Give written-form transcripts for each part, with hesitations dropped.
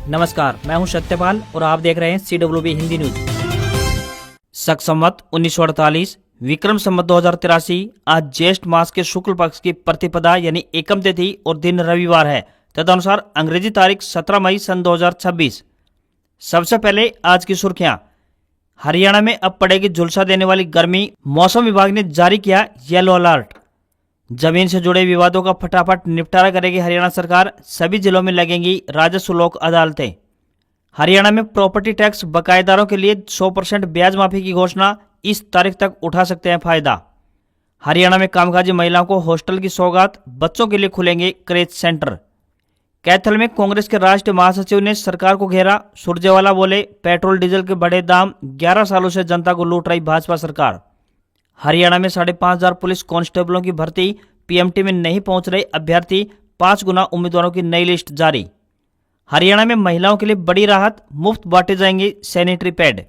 नमस्कार, मैं हूं सत्यपाल और आप देख रहे हैं CWB हिंदी न्यूज। शक संवत 1948 विक्रम संवत 2083 आज ज्येष्ठ मास के शुक्ल पक्ष की प्रतिपदा यानी एकम तिथि और दिन रविवार है। तदनुसार अंग्रेजी तारीख 17 मई सन 2026। सबसे पहले आज की सुर्खियां। हरियाणा में अब पड़ेगी झुलसा देने वाली गर्मी, मौसम विभाग ने जारी किया येलो अलर्ट। जमीन से जुड़े विवादों का फटाफट निपटारा करेगी हरियाणा सरकार, सभी जिलों में लगेंगी राजस्व लोक अदालतें। हरियाणा में प्रॉपर्टी टैक्स बकायेदारों के लिए 100% ब्याज माफी की घोषणा, इस तारीख तक उठा सकते हैं फायदा। हरियाणा में कामकाजी महिलाओं को हॉस्टल की सौगात, बच्चों के लिए खुलेंगे क्रेच सेंटर। कैथल में कांग्रेस के राष्ट्रीय महासचिव ने सरकार को घेरा, सुरजेवाला बोले पेट्रोल डीजल के बढ़े दाम, 11 सालों से जनता को लूट रही भाजपा सरकार। हरियाणा में 5,500 पुलिस कांस्टेबलों की भर्ती, पीएमटी में नहीं पहुंच रहे अभ्यर्थी, 5 गुना उम्मीदवारों की नई लिस्ट जारी। हरियाणा में महिलाओं के लिए बड़ी राहत, मुफ्त बांटे जाएंगे सैनिटरी पैड।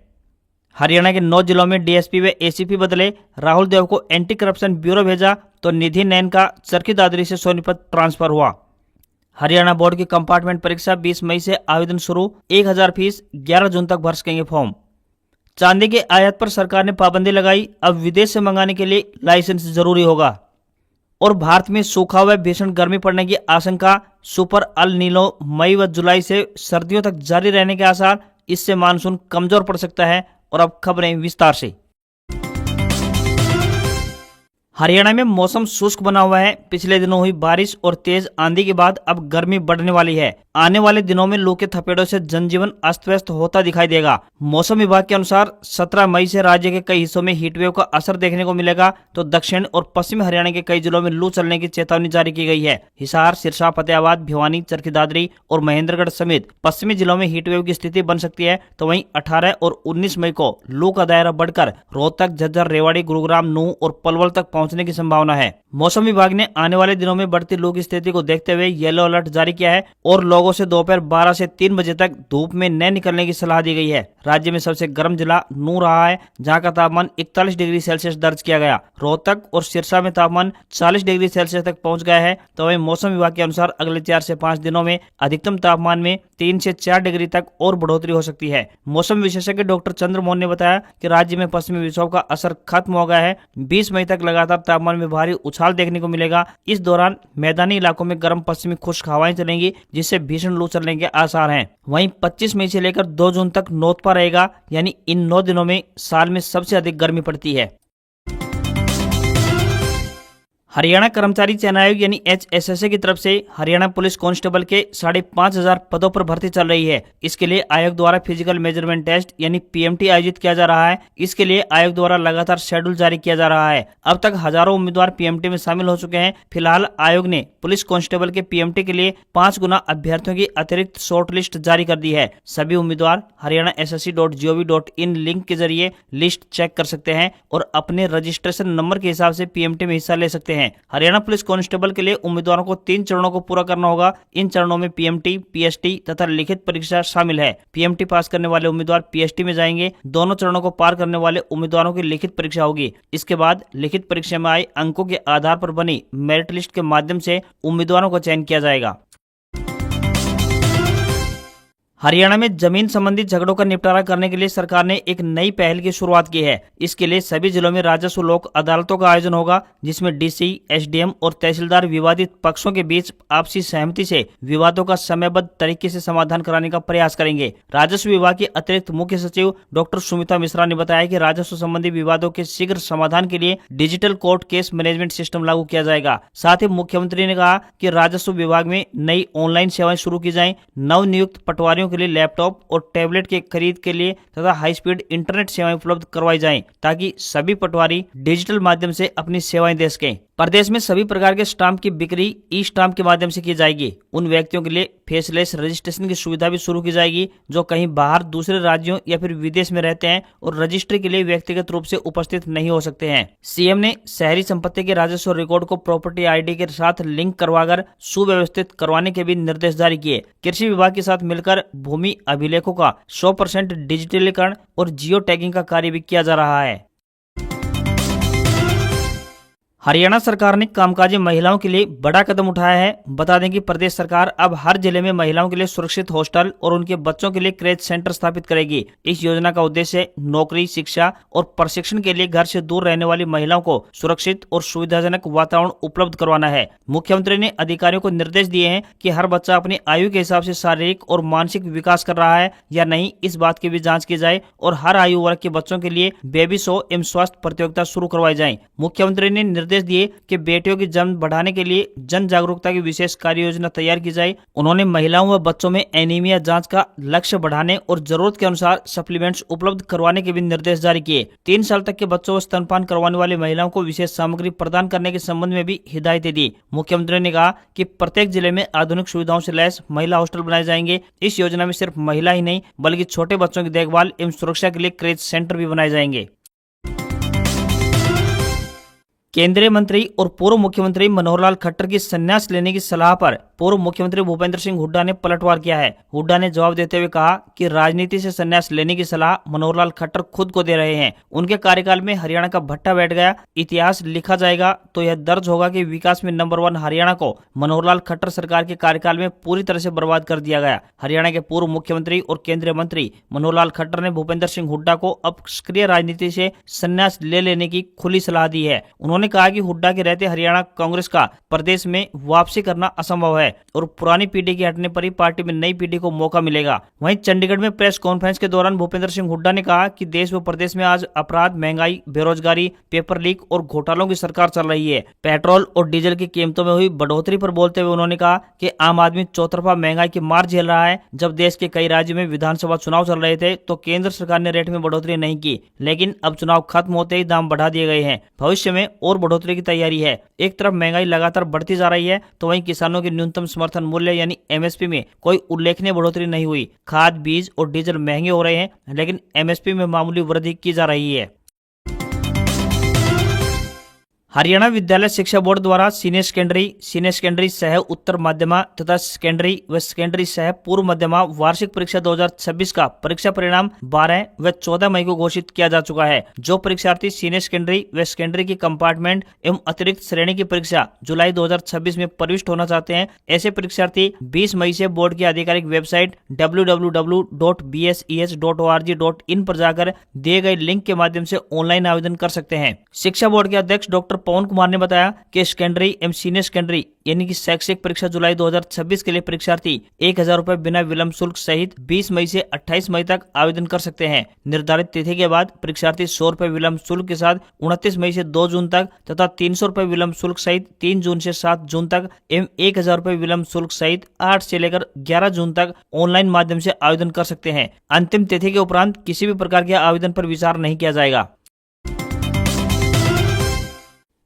हरियाणा के 9 जिलों में डीएसपी व एसीपी बदले, राहुल देव को एंटी करप्शन ब्यूरो भेजा तो निधि नैन का चरखी दादरी से सोनीपत ट्रांसफर हुआ। हरियाणा बोर्ड की कंपार्टमेंट परीक्षा 20 मई से आवेदन शुरू, 1000 फीस, 11 जून तक भर सकेंगे फॉर्म। चांदी के आयात पर सरकार ने पाबंदी लगाई, अब विदेश से मंगाने के लिए लाइसेंस जरूरी होगा। और भारत में सूखा व भीषण गर्मी पड़ने की आशंका, सुपर अल नीनो मई व जुलाई से सर्दियों तक जारी रहने के आसार, इससे मानसून कमजोर पड़ सकता है। और अब खबरें विस्तार से। हरियाणा में मौसम शुष्क बना हुआ है। पिछले दिनों हुई बारिश और तेज आंधी के बाद अब गर्मी बढ़ने वाली है। आने वाले दिनों में लू के थपेड़ों से जनजीवन अस्त व्यस्त होता दिखाई देगा। मौसम विभाग के अनुसार 17 मई से राज्य के कई हिस्सों में हीटवेव का असर देखने को मिलेगा, तो दक्षिण और पश्चिम हरियाणा के कई जिलों में लू चलने की चेतावनी जारी की गई है। हिसार, सिरसा, फतेहाबाद, भिवानी, चरखी दादरी और महेंद्रगढ़ समेत पश्चिमी जिलों में हीटवेव की स्थिति बन सकती है। तो वहीं 18 और 19 मई को लू का दायरा बढ़कर रोहतक, झज्जर, रेवाड़ी, गुरुग्राम, नूंह और पलवल तक पहुंचने की संभावना है। मौसम विभाग ने आने वाले दिनों में बढ़ती लू की स्थिति को देखते हुए येलो अलर्ट जारी किया है और लोगों से दोपहर 12 से 3 बजे तक धूप में न निकलने की सलाह दी गई है। राज्य में सबसे गर्म जिला नूंह रहा है, जहां का तापमान 41 डिग्री सेल्सियस दर्ज किया गया। रोहतक और सिरसा में तापमान 40 डिग्री सेल्सियस तक पहुंच गया है। तो वहीं मौसम विभाग के अनुसार अगले 4 से 5 दिनों में अधिकतम तापमान में 3 से 4 डिग्री तक और बढ़ोतरी हो सकती है। मौसम विशेषज्ञ डॉक्टर चंद्रमोहन ने बताया कि राज्य में पश्चिमी विक्षोभ का असर खत्म हो गया है। 20 मई तक लगातार तापमान में भारी उछाल देखने को मिलेगा। इस दौरान मैदानी इलाकों में गर्म पश्चिमी खुश्क हवाएं चलेंगी, जिससे भीषण लू चलने के आसार हैं। वहीं 25 मई से लेकर 2 जून तक नौतपा रहेगा, यानी इन 9 दिनों में साल में सबसे अधिक गर्मी पड़ती है। हरियाणा कर्मचारी चयन आयोग यानी HSSA की तरफ से हरियाणा पुलिस कांस्टेबल के 5,500 पदों पर भर्ती चल रही है। इसके लिए आयोग द्वारा फिजिकल मेजरमेंट टेस्ट यानी PMT आयोजित किया जा रहा है। इसके लिए आयोग द्वारा लगातार शेड्यूल जारी किया जा रहा है। अब तक हजारों उम्मीदवार PMT में शामिल हो चुके हैं। फिलहाल आयोग ने पुलिस कांस्टेबल के PMT के लिए 5 गुना अभ्यर्थियों की अतिरिक्त शॉर्ट लिस्ट जारी कर दी है। सभी उम्मीदवार हरियाणा ssc.gov.in लिंक के जरिए लिस्ट चेक कर सकते हैं और अपने रजिस्ट्रेशन नंबर के हिसाब से PMT में हिस्सा ले सकते हैं। हरियाणा पुलिस कांस्टेबल के लिए उम्मीदवारों को 3 चरणों को पूरा करना होगा। इन चरणों में PMT, PST तथा लिखित परीक्षा शामिल है। PMT पास करने वाले उम्मीदवार PST में जाएंगे। दोनों चरणों को पार करने वाले उम्मीदवारों की लिखित परीक्षा होगी। इसके बाद लिखित परीक्षा में आए अंकों के आधार पर बनी मेरिट लिस्ट के माध्यम से उम्मीदवारों का चयन किया जाएगा। हरियाणा में जमीन संबंधी झगड़ों का निपटारा करने के लिए सरकार ने एक नई पहल की शुरुआत की है। इसके लिए सभी जिलों में राजस्व लोक अदालतों का आयोजन होगा, जिसमें DC, SDM और तहसीलदार विवादित पक्षों के बीच आपसी सहमति से विवादों का समयबद्ध तरीके से समाधान कराने का प्रयास करेंगे। राजस्व विभाग के अतिरिक्त मुख्य सचिव डॉक्टर सुमिता मिश्रा ने बताया कि राजस्व संबंधी विवादों के शीघ्र समाधान के लिए digital court case management system लागू किया जाएगा। साथ ही मुख्यमंत्री ने कहा कि राजस्व विभाग में नई ऑनलाइन सेवाएं शुरू की जाएं। नवनियुक्त पटवारियों के लिए लैपटॉप और टैबलेट के खरीद के लिए तथा हाई स्पीड इंटरनेट सेवाएं उपलब्ध करवाई जाएं, ताकि सभी पटवारी डिजिटल माध्यम से अपनी सेवाएं दे सकें। प्रदेश में सभी प्रकार के स्टाम्प की बिक्री ई-स्टाम्प के माध्यम से की जाएगी। उन व्यक्तियों के लिए फेसलेस रजिस्ट्रेशन की सुविधा भी शुरू की जाएगी जो कहीं बाहर दूसरे राज्यों या फिर विदेश में रहते हैं और रजिस्ट्री के लिए व्यक्तिगत रूप से उपस्थित नहीं हो सकते हैं। सीएम ने शहरी संपत्ति के राजस्व रिकॉर्ड को प्रॉपर्टी ID के साथ लिंक करवाकर सुव्यवस्थित करवाने के भी निर्देश जारी किए। कृषि विभाग के साथ मिलकर भूमि अभिलेखों का 100% डिजिटलीकरण और जियो टैगिंग का कार्य भी किया जा रहा है। हरियाणा सरकार ने कामकाजी महिलाओं के लिए बड़ा कदम उठाया है। बता दें कि प्रदेश सरकार अब हर जिले में महिलाओं के लिए सुरक्षित हॉस्टल और उनके बच्चों के लिए क्रेच सेंटर स्थापित करेगी। इस योजना का उद्देश्य नौकरी, शिक्षा और प्रशिक्षण के लिए घर से दूर रहने वाली महिलाओं को सुरक्षित और सुविधाजनक वातावरण उपलब्ध करवाना है। मुख्यमंत्री ने अधिकारियों को निर्देश दिए हैं कि हर बच्चा अपनी आयु के हिसाब से शारीरिक और मानसिक विकास कर रहा है या नहीं, इस बात की भी जाँच की जाए और हर आयु वर्ग के बच्चों के लिए बेबी शो एवं स्वास्थ्य प्रतियोगिता शुरू करवाई जाए। मुख्यमंत्री ने निर्देश दिए कि बेटियों की जन्म बढ़ाने के लिए जन जागरूकता की विशेष कार्य योजना तैयार की जाए। उन्होंने महिलाओं व बच्चों में एनीमिया जांच का लक्ष्य बढ़ाने और जरूरत के अनुसार सप्लीमेंट्स उपलब्ध करवाने के भी निर्देश जारी किए। 3 साल तक के बच्चों को स्तनपान करवाने वाली महिलाओं को विशेष सामग्री प्रदान करने के संबंध में भी हिदायतें दी। मुख्यमंत्री ने कहा कि प्रत्येक जिले में आधुनिक सुविधाओं से लैस महिला हॉस्टल बनाए जाएंगे। इस योजना में सिर्फ महिला ही नहीं बल्कि छोटे बच्चों की देखभाल एवं सुरक्षा के लिए क्रेच सेंटर भी बनाए जाएंगे। केंद्रीय मंत्री और पूर्व मुख्यमंत्री मनोहर लाल खट्टर की संन्यास लेने की सलाह पर पूर्व मुख्यमंत्री भूपेंद्र सिंह हुड्डा ने पलटवार किया है। हुड्डा ने जवाब देते हुए कहा कि राजनीति से संन्यास लेने की सलाह मनोहर लाल खट्टर खुद को दे रहे हैं। उनके कार्यकाल में हरियाणा का भट्टा बैठ गया। इतिहास लिखा जाएगा तो यह दर्ज होगा कि विकास में नंबर 1 हरियाणा को मनोहर लाल खट्टर सरकार के कार्यकाल में पूरी तरह से बर्बाद कर दिया गया। हरियाणा के पूर्व मुख्यमंत्री और केंद्रीय मंत्री मनोहर लाल खट्टर ने भूपेंद्र सिंह हुड्डा को अब सक्रिय राजनीति से संन्यास ले लेने की खुली सलाह दी है। उन्होंने कहा कि हुड्डा के रहते हरियाणा कांग्रेस का प्रदेश में वापसी करना असंभव है और पुरानी पीढ़ी के हटने पर ही पार्टी में नई पीढ़ी को मौका मिलेगा। वहीं चंडीगढ़ में प्रेस कॉन्फ्रेंस के दौरान भूपेंद्र सिंह हुड्डा ने कहा कि देश व प्रदेश में आज अपराध, महंगाई, बेरोजगारी, पेपर लीक और घोटालों की सरकार चल रही है। पेट्रोल और डीजल की कीमतों में हुई बढ़ोतरी पर बोलते हुए उन्होंने कहा कि आम आदमी चौतरफा महंगाई की मार झेल रहा है। जब देश के कई राज्यों में विधानसभा चुनाव चल रहे थे तो केंद्र सरकार ने रेट में बढ़ोतरी नहीं की, लेकिन अब चुनाव खत्म होते ही दाम बढ़ा दिए गए हैं। भविष्य में और बढ़ोतरी की तैयारी है। एक तरफ महंगाई लगातार बढ़ती जा रही है तो वहीं किसानों के न्यूनतम समर्थन मूल्य यानी एमएसपी में कोई उल्लेखनीय बढ़ोतरी नहीं हुई। खाद, बीज और डीजल महंगे हो रहे हैं, लेकिन एमएसपी में मामूली वृद्धि की जा रही है। हरियाणा विद्यालय शिक्षा बोर्ड द्वारा सीनियर सेकेंडरी सह उत्तर माध्यमा तथा सेकेंडरी व सेकेंडरी सह पूर्व माध्यमा वार्षिक परीक्षा 2026 का परीक्षा परिणाम 12 व 14 मई को घोषित किया जा चुका है। जो परीक्षार्थी सीनियर सेकेंडरी व सेकेंडरी की कंपार्टमेंट एवं अतिरिक्त श्रेणी की परीक्षा जुलाई 2026 में प्रविष्ट होना चाहते हैं, ऐसे परीक्षार्थी 20 मई से बोर्ड की आधिकारिक वेबसाइट www.bses.org.in पर जाकर दिए गए लिंक के माध्यम से ऑनलाइन आवेदन कर सकते हैं। शिक्षा बोर्ड के अध्यक्ष डॉक्टर पवन कुमार ने बताया कि सेकेंडरी एवं सीनियर सेकेंडरी यानी कि शैक्षिक परीक्षा जुलाई 2026 के लिए परीक्षार्थी 1000 रुपए बिना विलंब शुल्क सहित 20 मई से 28 मई तक आवेदन कर सकते हैं। निर्धारित तिथि के बाद परीक्षार्थी 100 रुपए विलंब शुल्क के साथ 29 मई से 2 जून तक तथा 300 रुपए विलंब शुल्क सहित 3 जून से 7 जून तक एवं 1000 रुपए विलंब शुल्क सहित 8 से लेकर 11 जून तक ऑनलाइन माध्यम से आवेदन कर सकते हैं। अंतिम तिथि के उपरांत किसी भी प्रकार के आवेदन पर विचार नहीं किया जाएगा।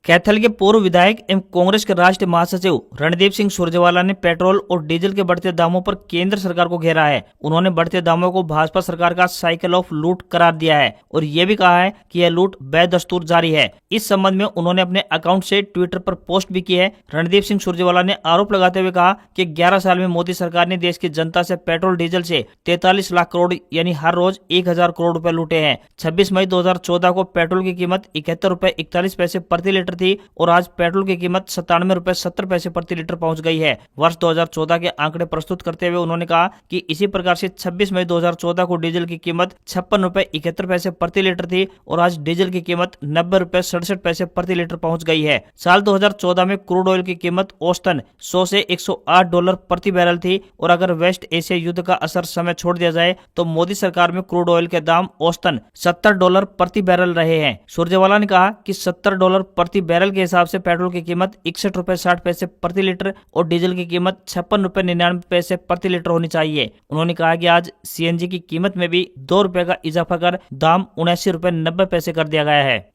कैथल के पूर्व विधायक एवं कांग्रेस के राष्ट्रीय महासचिव रणदीप सिंह सुरजेवाला ने पेट्रोल और डीजल के बढ़ते दामों पर केंद्र सरकार को घेरा है। उन्होंने बढ़ते दामों को भाजपा सरकार का साइकिल ऑफ लूट करार दिया है और ये भी कहा है कि यह लूट बेदस्तूर जारी है। इस संबंध में उन्होंने अपने अकाउंट से ट्विटर पर पोस्ट भी की है। रणदीप सिंह सुरजेवाला ने आरोप लगाते हुए कहा कि 11 साल में मोदी सरकार ने देश की जनता से पेट्रोल डीजल से 43 लाख करोड़ यानी हर रोज 1000 करोड़ रुपए लूटे हैं। 26 मई 2014 को पेट्रोल की कीमत 71 रुपए 41 पैसे प्रति लीटर थी और आज पेट्रोल की कीमत 97 रुपए 70 पैसे प्रति लीटर पहुंच गई है। वर्ष 2014 के आंकड़े प्रस्तुत करते हुए उन्होंने कहा कि इसी प्रकार से 26 मई 2014 को डीजल की कीमत 56 रुपए 71 पैसे प्रति लीटर थी और आज डीजल की कीमत 90 रुपए 67 पैसे प्रति लीटर पहुंच गई है। साल 2014 में क्रूड ऑयल की कीमत औसतन 100 से 108 डॉलर प्रति बैरल थी और अगर वेस्ट एशिया युद्ध का असर समय छोड़ दिया जाए तो मोदी सरकार में क्रूड ऑयल के दाम औसतन 70 डॉलर प्रति बैरल रहे हैं। सुरजेवाला ने कहा कि 70 डॉलर प्रति बैरल के हिसाब से पेट्रोल की कीमत 61 रुपए 60 पैसे प्रति लीटर और डीजल की कीमत 56 रुपए 99 पैसे प्रति लीटर होनी चाहिए। उन्होंने कहा कि आज सीएनजी की कीमत में भी 2 रुपए का इजाफा कर दाम 79 रुपए 90 पैसे कर दिया गया है।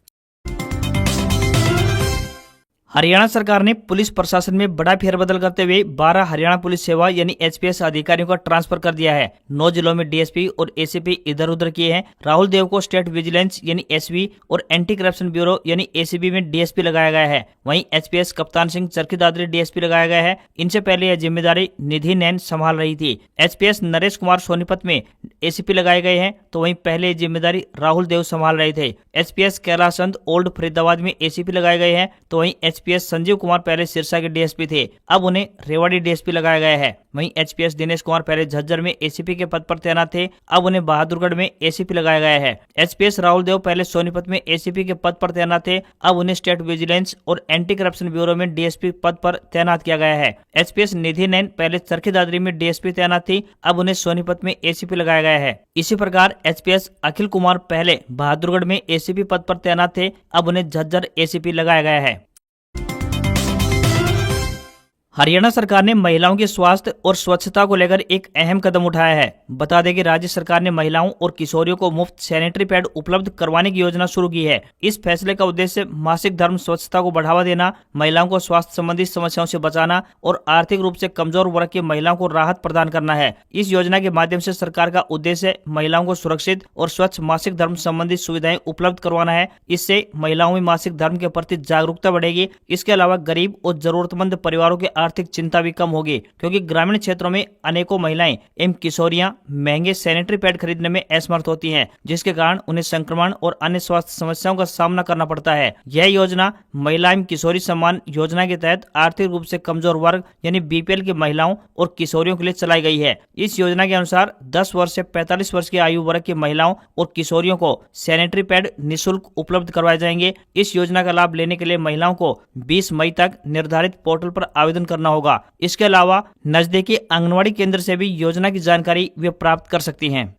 हरियाणा सरकार ने पुलिस प्रशासन में बड़ा फेरबदल करते हुए 12 हरियाणा पुलिस सेवा यानी एचपीएस अधिकारियों का ट्रांसफर कर दिया है। 9 जिलों में डीएसपी और एसीपी इधर उधर किए हैं। राहुल देव को स्टेट विजिलेंस यानी एसवी और एंटी करप्शन ब्यूरो यानी एसीबी में डीएसपी लगाया गया है। वहीं एचपीएस कप्तान सिंह चरखी दादरी डीएसपी लगाया गया है। इनसे पहले यह जिम्मेदारी निधि नैन संभाल रही थी। एचपीएस नरेश कुमार सोनीपत में एसीपी लगाए गए हैं, तो वहीं पहले जिम्मेदारी राहुल देव संभाल रहे थे। एचपीएस कैलाशचंद ओल्ड फरीदाबाद में एसीपी लगाए गए हैं, तो वहीं एचपीएस संजीव कुमार पहले सिरसा के डीएसपी थे, अब उन्हें रेवाड़ी डीएसपी लगाया गया है। वहीं एचपीएस दिनेश कुमार पहले झज्जर में एसीपी के पद पर तैनात थे, अब उन्हें बहादुरगढ़ में एसीपी लगाया गया है। एचपीएस राहुल देव पहले सोनीपत में एसीपी के पद पर तैनात थे, अब उन्हें स्टेट विजिलेंस और एंटी करप्शन ब्यूरो में डीएसपी पद पर तैनात किया गया है। एचपीएस निधि नैन पहले चरखी दादरी में डीएसपी तैनात थी, अब उन्हें सोनीपत में एसीपी लगाया गया है। इसी प्रकार एचपीएस अखिल कुमार पहले बहादुरगढ़ में एसीपी पद पर तैनात थे, अब उन्हें झज्जर एसीपी लगाया गया है। हरियाणा सरकार ने महिलाओं के स्वास्थ्य और स्वच्छता को लेकर एक अहम कदम उठाया है। बता दें कि राज्य सरकार ने महिलाओं और किशोरियों को मुफ्त सैनिटरी पैड उपलब्ध करवाने की योजना शुरू की है। इस फैसले का उद्देश्य मासिक धर्म स्वच्छता को बढ़ावा देना, महिलाओं को स्वास्थ्य संबंधी समस्याओं से बचाना और आर्थिक रूप से कमजोर वर्ग की महिलाओं को राहत प्रदान करना है। इस योजना के माध्यम से सरकार का उद्देश्य महिलाओं को सुरक्षित और स्वच्छ मासिक धर्म संबंधी सुविधाएं उपलब्ध करवाना है। इससे महिलाओं में मासिक धर्म के प्रति जागरूकता बढ़ेगी। इसके अलावा गरीब और जरूरतमंद परिवारों के आर्थिक चिंता भी कम होगी, क्योंकि ग्रामीण क्षेत्रों में अनेकों महिलाएं एवं किशोरियां महंगे सैनिटरी पैड खरीदने में असमर्थ होती हैं, जिसके कारण उन्हें संक्रमण और अन्य स्वास्थ्य समस्याओं का सामना करना पड़ता है। यह योजना महिला एवं किशोरी सम्मान योजना के तहत आर्थिक रूप से कमजोर वर्ग यानी बीपीएल की महिलाओं और किशोरियों के लिए चलाई गई है। इस योजना के अनुसार 10 वर्ष से 45 वर्ष की आयु वर्ग की महिलाओं और किशोरियों को सैनिटरी पैड निःशुल्क उपलब्ध करवाए जाएंगे। इस योजना का लाभ लेने के लिए महिलाओं को 20 मई तक निर्धारित पोर्टल पर आवेदन करना होगा। इसके अलावा नजदीकी आंगनवाड़ी केंद्र से भी योजना की जानकारी वे प्राप्त कर सकती हैं।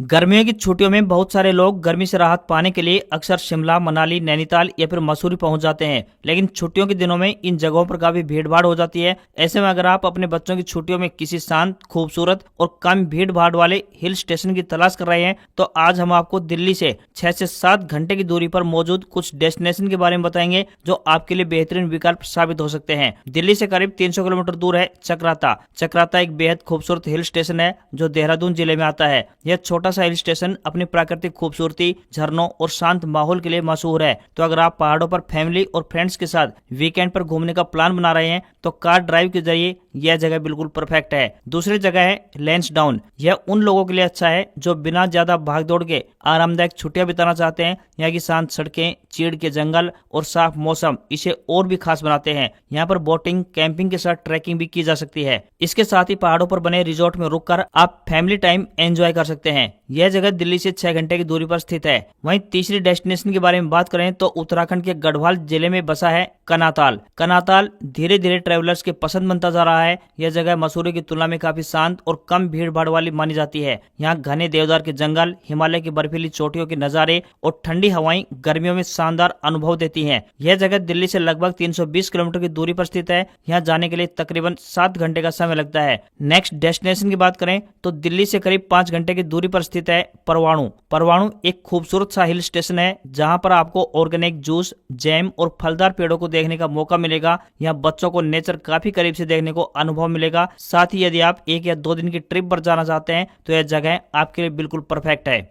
गर्मियों की छुट्टियों में बहुत सारे लोग गर्मी से राहत पाने के लिए अक्सर शिमला, मनाली, नैनीताल या फिर मसूरी पहुंच जाते हैं, लेकिन छुट्टियों के दिनों में इन जगहों पर काफी भीड़ भाड़ हो जाती है। ऐसे में अगर आप अपने बच्चों की छुट्टियों में किसी शांत, खूबसूरत और कम भीड़ भाड़ वाले हिल स्टेशन की तलाश कर रहे हैं, तो आज हम आपको दिल्ली से 6 से 7 घंटे की दूरी पर मौजूद कुछ डेस्टिनेशन के बारे में बताएंगे जो आपके लिए बेहतरीन विकल्प साबित हो सकते हैं। दिल्ली से करीब 300 किलोमीटर दूर है चक्राता। चक्राता एक बेहद खूबसूरत हिल स्टेशन है जो देहरादून जिले में आता है। यह छोटा सा हिल स्टेशन अपनी प्राकृतिक खूबसूरती, झरनों और शांत माहौल के लिए मशहूर है। तो अगर आप पहाड़ों पर फैमिली और फ्रेंड्स के साथ वीकेंड पर घूमने का प्लान बना रहे हैं तो कार ड्राइव के जरिए यह जगह बिल्कुल परफेक्ट है। दूसरी जगह है लैंसडाउन। यह उन लोगों के लिए अच्छा है जो बिना ज्यादा भागदौड़ के आरामदायक छुट्टियां बिताना चाहते हैं। यहाँ की शांत सड़कें, चीड़ के जंगल और साफ मौसम इसे और भी खास बनाते हैं। यहाँ पर बोटिंग, कैंपिंग के साथ ट्रैकिंग भी की जा सकती है। इसके साथ ही पहाड़ों पर बने रिजॉर्ट में रुककर आप फैमिली टाइम एंजॉय कर सकते हैं। यह जगह दिल्ली से 6 घंटे की दूरी पर स्थित है। वहीं तीसरी डेस्टिनेशन के बारे में बात करें तो उत्तराखंड के गढ़वाल जिले में बसा है कनाताल। कनाताल धीरे धीरे ट्रेवलर्स की पसंद बनता जा रहा है। यह जगह मसूरी की तुलना में काफी शांत और कम भीड़ भाड़ वाली मानी जाती है। यहाँ घने देवदार के जंगल, हिमालय की बर्फीली चोटियों के नजारे और ठंडी हवाएं गर्मियों में शानदार अनुभव देती हैं। यह जगह दिल्ली से लगभग 320 किलोमीटर की दूरी पर स्थित है। यहाँ जाने के लिए तकरीबन 7 घंटे का समय लगता है। नेक्स्ट डेस्टिनेशन की बात करें तो दिल्ली से करीब 5 घंटे की दूरी पर स्थित है परवाणु। परवाणु एक खूबसूरत सा हिल स्टेशन है जहाँ पर आपको ऑर्गेनिक जूस, जैम और फलदार पेड़ों को देखने का मौका मिलेगा। यहाँ बच्चों को नेचर काफी करीब से देखने को अनुभव मिलेगा। साथ ही यदि आप 1 या 2 दिन की ट्रिप पर जाना चाहते हैं तो यह जगह आपके लिए बिल्कुल परफेक्ट है।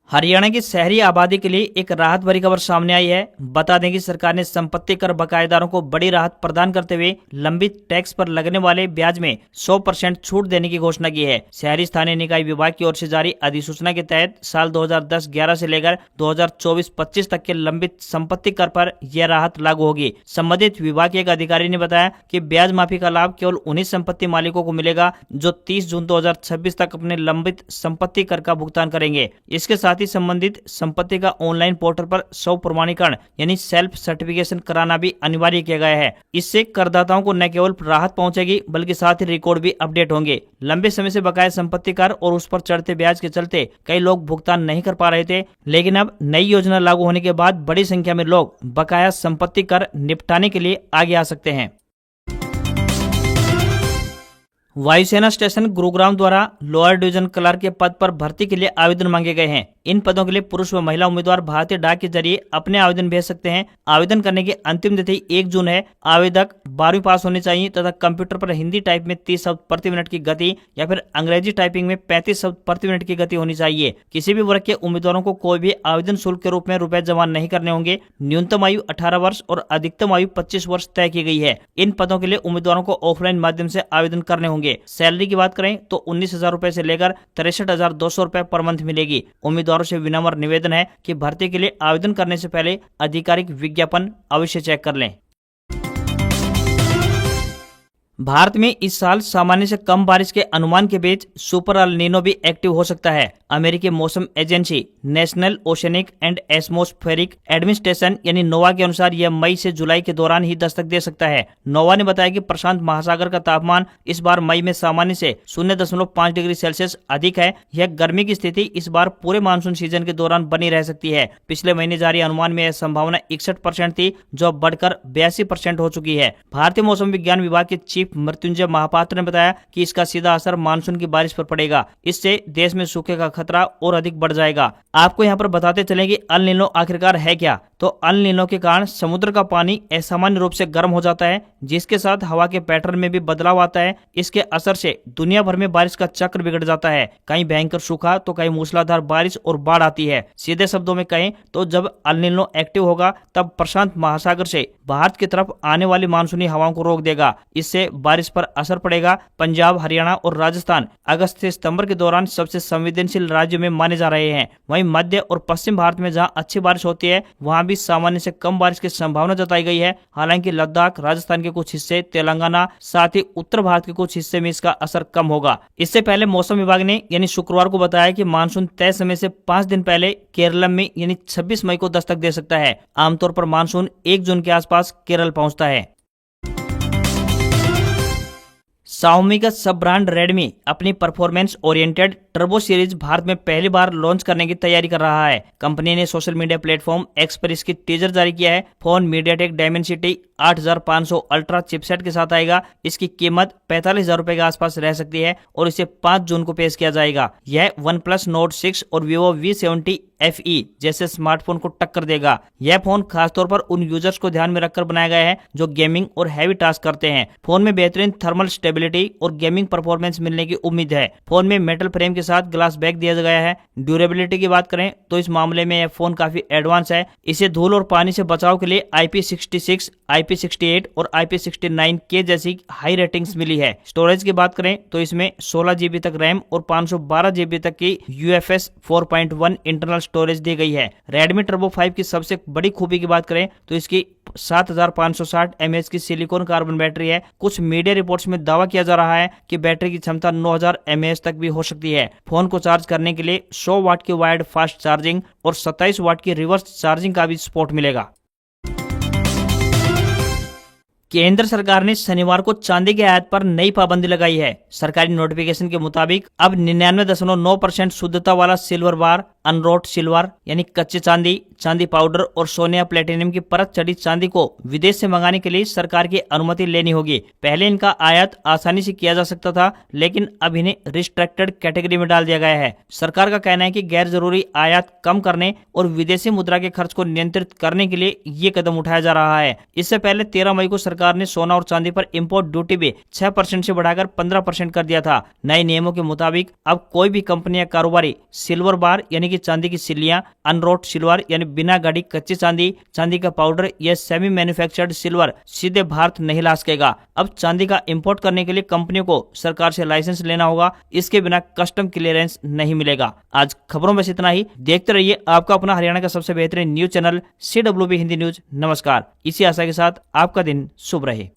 हरियाणा की शहरी आबादी के लिए एक राहत भरी खबर सामने आई है। बता दें कि सरकार ने संपत्ति कर बकायेदारों को बड़ी राहत प्रदान करते हुए लंबित टैक्स पर लगने वाले ब्याज में 100% छूट देने की घोषणा की है। शहरी स्थानीय निकाय विभाग की ओर से जारी अधिसूचना के तहत साल 2010-11 से लेकर 2024-25 तक के लंबित संपत्ति कर पर यह राहत लागू होगी। संबंधित विभाग के एक अधिकारी ने बताया कि ब्याज माफी का लाभ केवल उन्हीं संपत्ति मालिकों को मिलेगा जो 30 जून 2026 तक अपने लंबित संपत्ति कर का भुगतान करेंगे। इसके साथ संबंधित संपत्ति का ऑनलाइन पोर्टल पर स्व प्रमाणीकरण यानी सेल्फ सर्टिफिकेशन कराना भी अनिवार्य किया गया है। इससे करदाताओं को न केवल राहत पहुंचेगी बल्कि साथ ही रिकॉर्ड भी अपडेट होंगे। लंबे समय से बकाया संपत्ति कर और उस पर चढ़ते ब्याज के चलते कई लोग भुगतान नहीं कर पा रहे थे, लेकिन अब नई योजना लागू होने के बाद बड़ी संख्या में लोग बकाया संपत्ति कर निपटाने के लिए आगे आ सकते हैं। वायुसेना स्टेशन गुरुग्राम द्वारा लोअर डिवीजन क्लर्क के पद पर भर्ती के लिए आवेदन मांगे गए हैं। इन पदों के लिए पुरुष व महिला उम्मीदवार भारतीय डाक के जरिए अपने आवेदन भेज सकते हैं। आवेदन करने की अंतिम तिथि 1 जून है। आवेदक 12वीं पास होनी चाहिए तथा कंप्यूटर पर हिंदी टाइप में 30 शब्द प्रति मिनट की गति या फिर अंग्रेजी टाइपिंग में 35 शब्द प्रति मिनट की गति होनी चाहिए। किसी भी वर्ग के उम्मीदवारों को कोई भी आवेदन शुल्क के रूप में रुपए जमा नहीं करने होंगे। न्यूनतम आयु 18 वर्ष और अधिकतम आयु 25 वर्ष तय की गई है। इन पदों के लिए उम्मीदवारों को ऑफलाइन माध्यम से आवेदन करने होंगे। सैलरी की बात करें तो 19,000 रुपए से लेकर 63,200 रुपए पर मंथ मिलेगी। उम्मीदवारों से विनम्र निवेदन है कि भर्ती के लिए आवेदन करने से पहले आधिकारिक विज्ञापन अवश्य चेक कर लें। भारत में इस साल सामान्य से कम बारिश के अनुमान के बीच सुपर अल नीनो भी एक्टिव हो सकता है। अमेरिकी मौसम agency national oceanic and atmospheric administration यानी नोवा के अनुसार यह मई से जुलाई के दौरान ही दस्तक दे सकता है। नोवा ने बताया कि प्रशांत महासागर का तापमान इस बार मई में सामान्य से 0.5 डिग्री सेल्सियस अधिक है। यह गर्मी की स्थिति इस बार पूरे मानसून सीजन के दौरान बनी रह सकती है। पिछले महीने जारी अनुमान में यह संभावना 61% थी, जो अब बढ़कर 82% हो चुकी है। भारतीय मौसम विज्ञान विभाग के चीफ मृत्युंजय महापात्र ने बताया कि इसका सीधा असर मानसून की बारिश पर पड़ेगा। इससे देश में सूखे का खतरा और अधिक बढ़ जाएगा। आपको यहाँ पर बताते चलें कि अल नीनो आखिरकार है क्या। तो अल नीनो के कारण समुद्र का पानी असामान्य रूप से गर्म हो जाता है, जिसके साथ हवा के पैटर्न में भी बदलाव आता है। इसके असर से दुनिया भर में बारिश का चक्र बिगड़ जाता है। कहीं भयंकर सूखा तो कहीं मूसलाधार बारिश और बाढ़ आती है। सीधे शब्दों में कहें तो जब अल नीनो एक्टिव होगा तब प्रशांत महासागर से भारत की तरफ आने वाली मानसूनी हवाओं को रोक देगा। इससे बारिश पर असर पड़ेगा। पंजाब, हरियाणा और राजस्थान अगस्त से सितंबर के दौरान सबसे संवेदनशील राज्यों में माने जा रहे हैं। वहीं मध्य और पश्चिम भारत में जहां अच्छी बारिश होती है वहां भी सामान्य से कम बारिश की संभावना जताई गई है। हालांकि लद्दाख, राजस्थान के कुछ हिस्से, तेलंगाना साथ ही उत्तर भारत के कुछ हिस्से में इसका असर कम होगा। इससे पहले मौसम विभाग ने यानी शुक्रवार को बताया कि मानसून तय समय से 5 दिन पहले केरल में यानी 26 मई को दस्तक दे सकता है। आमतौर पर मानसून 1 जून के आसपास केरल पहुंचता है। शाओमी का सब ब्रांड रेडमी अपनी performance oriented turbo series Bharat में पहली बार लॉन्च करने की तैयारी कर रहा है। कंपनी ने सोशल मीडिया प्लेटफॉर्म एक्स पर इसकी टीजर जारी किया है। Phone MediaTek Dimensity 8500 ultra chipset के साथ आएगा। इसकी कीमत 45,000 रुपए के आसपास रह सकती है और इसे 5 जून को पेश किया जाएगा। यह OnePlus Nord 6 और Vivo V70 FE जैसे स्मार्टफोन को टक्कर देगा। यह फोन खासतौर पर उन यूजर्स को ध्यान में रखकर बनाया गया है जो गेमिंग और हैवी टास्क करते हैं। फोन में बेहतरीन थर्मल स्टेबिलिटी और गेमिंग परफॉर्मेंस मिलने की उम्मीद है। फोन में मेटल फ्रेम के साथ ग्लास बैक दिया गया है। ड्यूरेबिलिटी की बात करें तो इस मामले में यह फोन काफी एडवांस है। इसे धूल और पानी से बचाव के लिए IP66, IP68 और IP69K जैसी हाई रेटिंग्स मिली है। स्टोरेज की बात करें तो इसमें 16 GB तक रैम और 512 GB तक की UFS 4.1 इंटरनल स्टोरेज दी गई है। Redmi Turbo 5 की सबसे बड़ी खूबी की बात करें तो इसकी 7560 mAh की सिलिकॉन कार्बन बैटरी है। कुछ मीडिया रिपोर्ट्स में दावा किया जा रहा है कि बैटरी की क्षमता 9000 mAh तक भी हो सकती है। फोन को चार्ज करने के लिए 100 वाट की वायर्ड फास्ट चार्जिंग और 27 वाट की रिवर्स चार्जिंग का भी सपोर्ट मिलेगा। केंद्र सरकार ने शनिवार को चांदी के आयात पर नई पाबंदी लगाई है। सरकारी नोटिफिकेशन के मुताबिक अब 99.9% शुद्धता वाला सिल्वर बार, अनरोट सिल्वर यानी कच्चे चांदी, चांदी पाउडर और सोने या प्लेटिनम की परत चढ़ी चांदी को विदेश से मंगाने के लिए सरकार की अनुमति लेनी होगी। पहले इनका आयात आसानी से किया जा सकता था, लेकिन अब इन्हें रिस्ट्रिक्टेड कैटेगरी में डाल दिया गया है। सरकार का कहना है कि गैर जरूरी आयात कम करने और विदेशी मुद्रा के खर्च को नियंत्रित करने के लिए ये कदम उठाया जा रहा है। इससे पहले 13 मई को सरकार ने सोना और चांदी पर इंपोर्ट ड्यूटी भी 6% से बढ़ाकर 15% कर दिया था। नए नियमों के मुताबिक अब कोई भी कंपनी या कारोबारी सिल्वर बार यानी कि चांदी की सिल्लियां, अनरोट सिल्वर यानी बिना गाड़ी कच्ची चांदी, चांदी का पाउडर या सेमी मैन्युफैक्चर्ड सिल्वर सीधे भारत नहीं ला सकेगा। अब चांदी का इंपोर्ट करने के लिए कंपनियों को सरकार से लाइसेंस लेना होगा। इसके बिना कस्टम क्लियरेंस नहीं मिलेगा। आज खबरों में इतना ही। देखते रहिए आपका अपना हरियाणा का सबसे बेहतरीन news channel CWB Hindi news. नमस्कार। इसी आशा के साथ आपका दिन शुभ रहे।